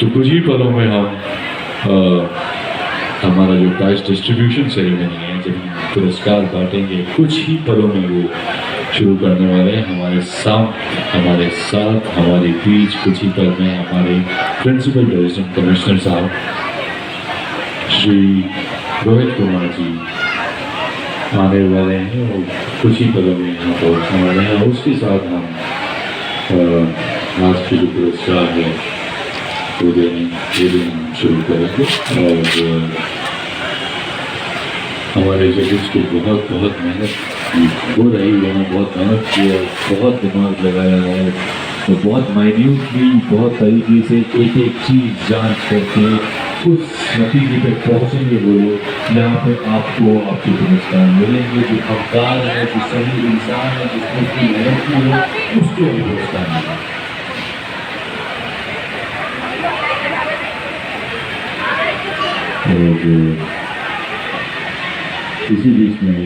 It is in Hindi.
तो कुछ ही पलों में हम हमारा जो प्राइज डिस्ट्रीब्यूशन सेरेमनी है, जब हम पुरस्कार बांटेंगे, कुछ ही पलों में वो शुरू करने वाले हैं। हमारे साथ हमारे बीच कुछ ही पल में हमारे प्रिंसिपल रेजिडेंट कमिश्नर साहब श्री रोहित कुमार जी आने वाले हैं और कुछ ही पलों में यहाँ पहुँचने वाले हैं। उसके साथ हम आज के जो पुरस्कार है वो देना शुरू करेंगे। और हमारे जजेस को बहुत मेहनत हो रही है, बहुत मेहनत की है, बहुत दिमाग लगाया है, तो बहुत माइन्यूटली, बहुत तरीके से एक एक चीज़ जांच करके उस नतीजे पे पहुँचेंगे वो लोग जहाँ पे आपको आपके पुरस्कार मिलेंगे। जो फनकार है, जो सही इंसान है, जिसने उसकी मेहनत की है, उसको भी पुरस्कार मिलेगा। और इसी बीच में